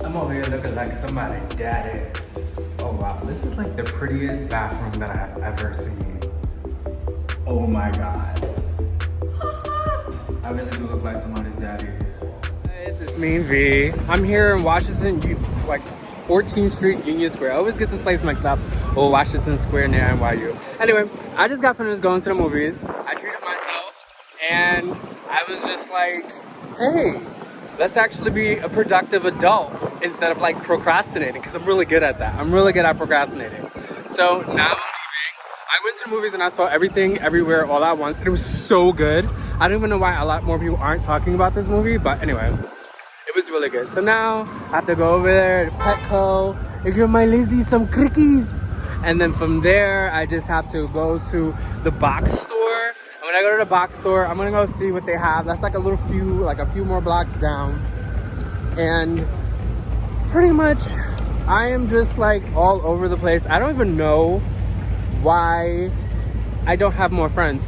I'm over here looking like somebody daddy. Oh wow, this is like the prettiest bathroom that I have ever seen. Oh my god. I really do look like somebody's daddy. Guys, it's me and V. I'm here in Washington, like 14th Street, Union Square. I always get this place mixed up. Oh, Washington Square near NYU. Anyway, I just got finished going to the movies. I treated myself and I was just like, hey, let's actually be a productive adult instead of like procrastinating, because I'm really good at that. I'm really good at procrastinating. So now I'm leaving. I went to the movies and I saw Everything Everywhere All at Once and it was so good. I don't even know why a lot more people aren't talking about this movie, but anyway, it was really good. So now I have to go over there to Petco and give my Lizzie some cookies. And then from there, I just have to go to the box store. And when I go to the box store, I'm gonna go see what they have. That's like a few more blocks down. And pretty much, I am just like all over the place. I don't even know why I don't have more friends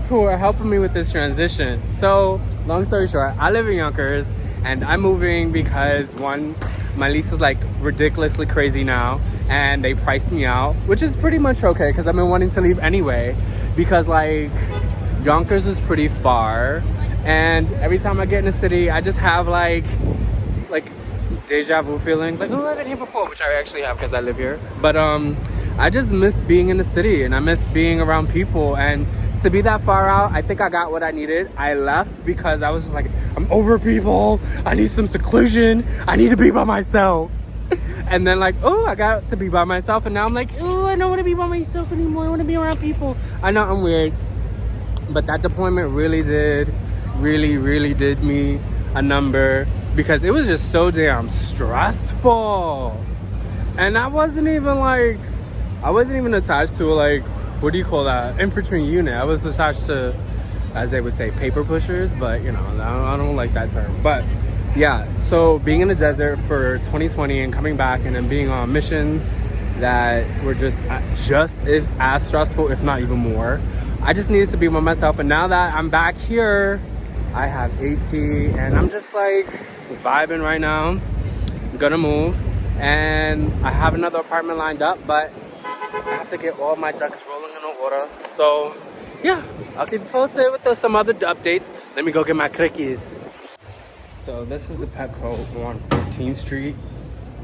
who are helping me with this transition. So, long story short, I live in Yonkers and I'm moving because one, my lease is like ridiculously crazy now and they priced me out, which is pretty much okay because I've been wanting to leave anyway, because like Yonkers is pretty far and every time I get in the city I just have like deja vu feeling, like, oh, I've been here before, which I actually have because I live here. But I just miss being in the city and I miss being around people, and to be that far out, I think I got what I needed. I left because I was just like, I'm over people, I need some seclusion, I need to be by myself. And then like, oh, I got to be by myself and now I'm like, oh, I don't want to be by myself anymore, I want to be around people. I know I'm weird, but that deployment really did me a number, because it was just so damn stressful. And I wasn't even attached to like, what do you call that, infantry unit. I was attached to, as they would say, paper pushers, but you know, I don't like that term. But yeah, so being in the desert for 2020 and coming back and then being on missions that were just as stressful, if not even more. I just needed to be with myself, and now that I'm back here, I have AT and I'm just like vibing right now. I'm gonna move and I have another apartment lined up, but I have to get all my ducks rolling in order. So yeah, I'll keep you posted with some other updates. Let me go get my cookies. So this is the Petco on 14th Street,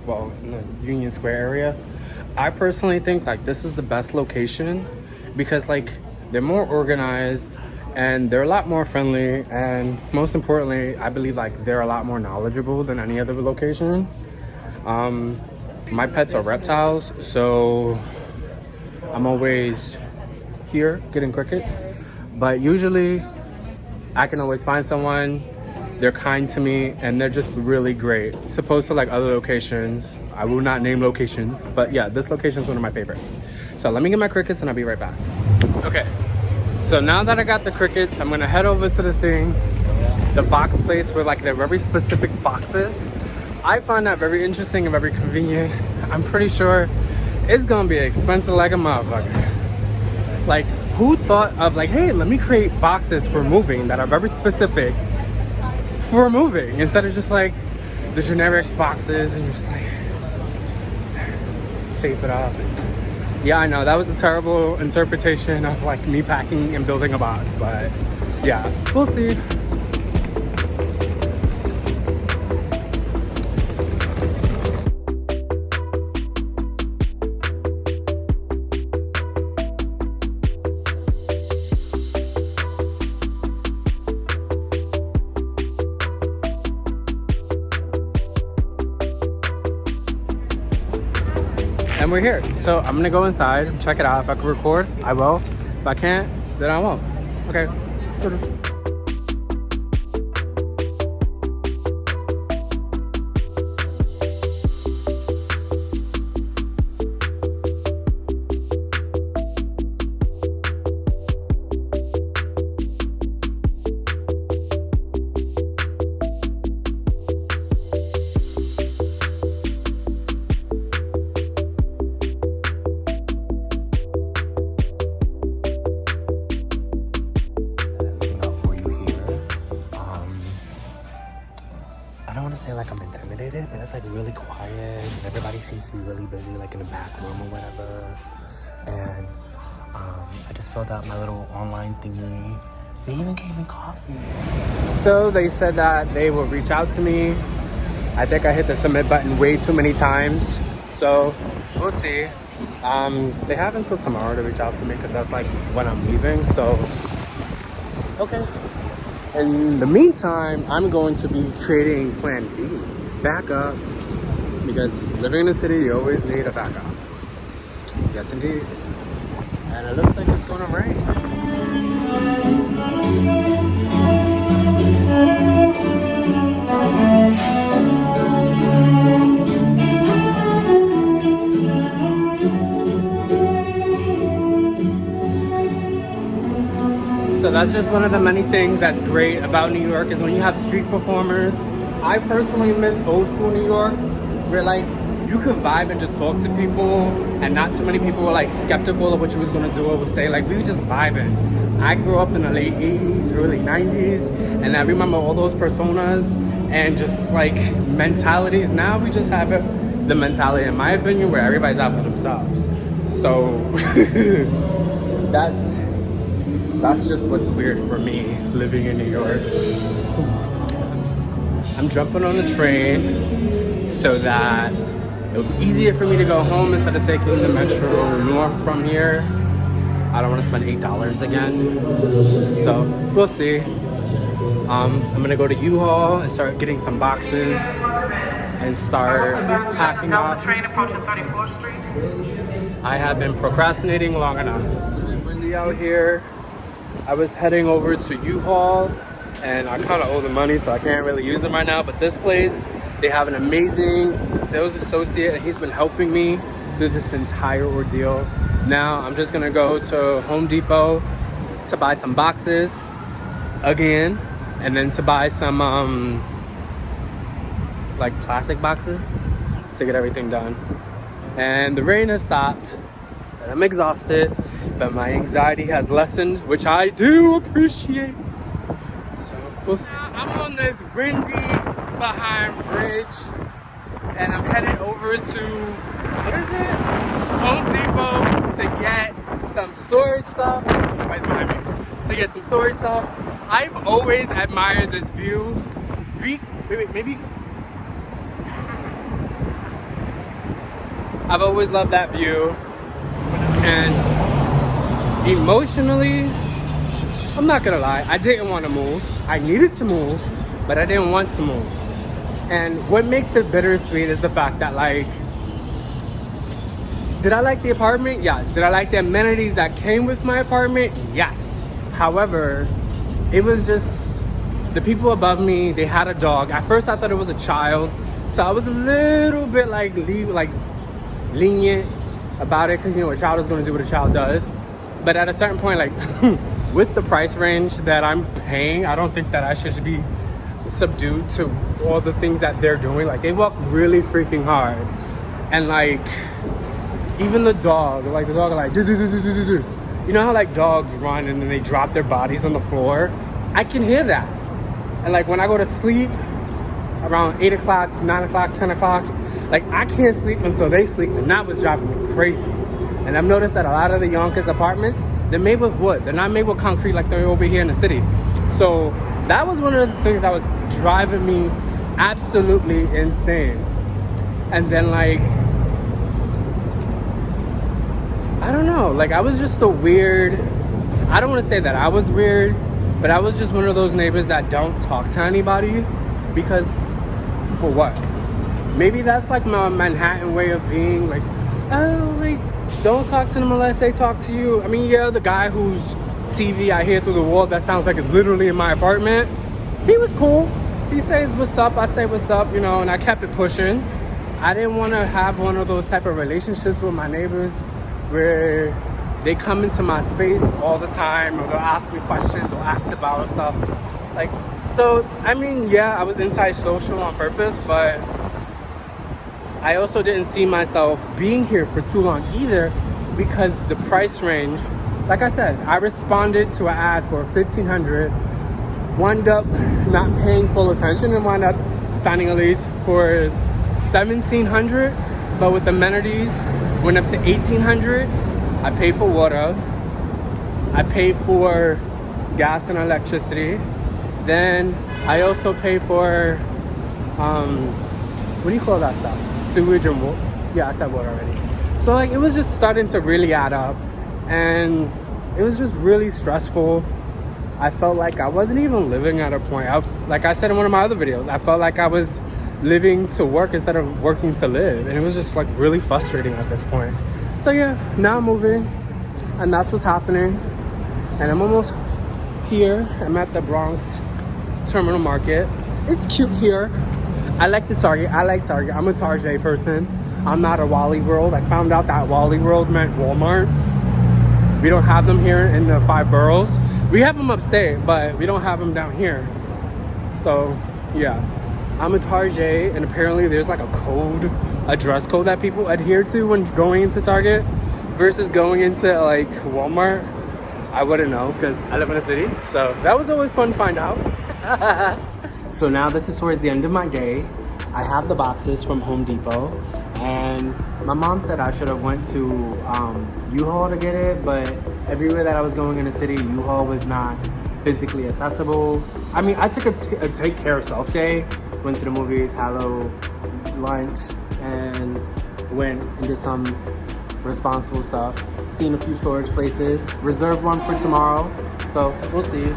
well, in the Union Square area. I personally think like this is the best location because like they're more organized and they're a lot more friendly, and most importantly, I believe like they're a lot more knowledgeable than any other location. My pets are reptiles, so I'm always here getting crickets, but usually I can always find someone. They're kind to me and they're just really great. As opposed to like other locations, I will not name locations, but yeah, this location is one of my favorites. So let me get my crickets and I'll be right back. Okay, so now that I got the crickets, I'm gonna head over to the box place where like they're very specific boxes. I find that very interesting and very convenient. I'm pretty sure it's gonna be expensive like a motherfucker. Like, who thought of like, hey, let me create boxes for moving that are very specific for moving, instead of just like the generic boxes and just like tape it off. Yeah, I know that was a terrible interpretation of like me packing and building a box, but yeah, we'll see. And we're here, so I'm gonna go inside, check it out. If I can record, I will. If I can't, then I won't. Okay. I don't want to say like I'm intimidated, but it's like really quiet. And everybody seems to be really busy, like in the bathroom or whatever. And I just filled out my little online thingy. They even gave me coffee. So they said that they will reach out to me. I think I hit the submit button way too many times. So we'll see. They have until tomorrow to reach out to me because that's like when I'm leaving. So, okay. In the meantime, I'm going to be creating plan B, backup, because living in the city, you always need a backup. Yes, indeed. And it looks like it's going to rain. So that's just one of the many things that's great about New York is when you have street performers. I personally miss old school New York, where like you could vibe and just talk to people and not too many people were like skeptical of what you was gonna do or would say. Like we were just vibing. I grew up in the late 80s, early 90s, and I remember all those personas and just like mentalities. Now we just have the mentality, in my opinion, where everybody's out for themselves. So that's just what's weird for me living in New York. I'm jumping on the train so that it'll be easier for me to go home instead of taking the metro north from here. I don't want to spend $8 again. So we'll see. I'm gonna go to U-Haul and start getting some boxes and start packing up. Train approaching 34th Street. I have been procrastinating long enough. It's a bit windy out here. I was heading over to U-Haul and I kind of owe the money, so I can't really use them right now. But this place, they have an amazing sales associate and he's been helping me through this entire ordeal. Now I'm just gonna go to Home Depot to buy some boxes again, and then to buy some like plastic boxes to get everything done. And the rain has stopped and I'm exhausted, but my anxiety has lessened, which I do appreciate. So we'll see. I'm on this windy behind bridge and I'm headed over to, what is it? Home Depot to get some storage stuff. Nobody's behind me. To get some storage stuff. I've always admired this view. Maybe. I've always loved that view. And emotionally, I'm not gonna lie, I didn't want to move. I needed to move, but I didn't want to move. And what makes it bittersweet is the fact that, like, did I like the apartment? Yes. Did I like the amenities that came with my apartment? Yes. However, it was just the people above me, they had a dog. At first I thought it was a child, so I was a little bit like lenient about it, because you know a child is going to do what a child does. But at a certain point, like with the price range that I'm paying, I don't think that I should be subdued to all the things that they're doing. Like, they work really freaking hard, and like even the dog, like the dog, like do. You know how like dogs run and then they drop their bodies on the floor? I can hear that. And like when I go to sleep around 8 o'clock, 9 o'clock, 10 o'clock, like I can't sleep until they sleep, and that was driving me crazy. And I've noticed that a lot of the Yonkers apartments, they're made with wood. They're not made with concrete like they're over here in the city. So that was one of the things that was driving me absolutely insane. And then like, I don't know, like I was just a weird, I don't want to say that I was weird, but I was just one of those neighbors that don't talk to anybody, because for what? Maybe that's like my Manhattan way of being, like, oh, like, don't talk to them unless they talk to you. I mean, yeah, the guy whose TV I hear through the wall that sounds like it's literally in my apartment, he was cool. He says what's up, I say what's up, you know, and I kept it pushing. I didn't want to have one of those type of relationships with my neighbors where they come into my space all the time, or they'll ask me questions or ask about stuff. Like, so, I mean, yeah, I was antisocial on purpose, but I also didn't see myself being here for too long either, because the price range, like I said, I responded to an ad for $1,500, wound up not paying full attention and wound up signing a lease for $1,700, but with amenities went up to $1,800. I pay for water, I pay for gas and electricity, then I also pay for what do you call that stuff, sewage and water. Yeah, I said water already. So like it was just starting to really add up, and it was just really stressful. I felt like I wasn't even living at a point. Like I said in one of my other videos, I felt like I was living to work instead of working to live, and it was just like really frustrating at this point. So yeah, now I'm moving, and that's what's happening, and I'm almost here. I'm at the Bronx Terminal Market. It's cute here. I like the Target. I like Target. I'm a Target person. I'm not a Wally World. I found out that Wally World meant Walmart. We don't have them here in the 5 boroughs. We have them upstate, but we don't have them down here. So yeah, I'm a Target, and apparently there's like a dress code that people adhere to when going into Target versus going into like Walmart. I wouldn't know because I live in a city. So that was always fun to find out. So now this is towards the end of my day. I have the boxes from Home Depot, and my mom said I should have went to U-Haul to get it, but everywhere that I was going in the city, U-Haul was not physically accessible. I mean, I took a take care of self day, went to the movies, had a little lunch, and went and did some responsible stuff. Seen a few storage places, reserved one for tomorrow, so we'll see.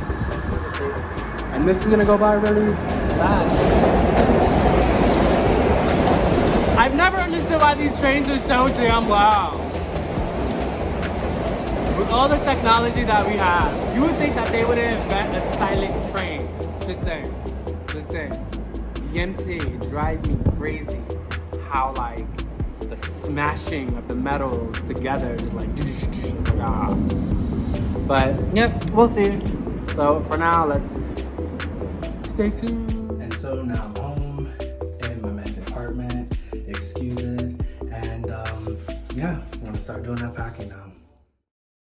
And this is gonna go by really fast. I've never understood why these trains are so damn loud. With all the technology that we have, you would think that they would invent a silent train. Just saying. Just saying. DMC, it drives me crazy how like the smashing of the metals together is like ah. But yep, we'll see. So for now, let's stay tuned. And so now I'm home in my messy apartment. Excuse it. And yeah, I'm gonna start doing that packing now.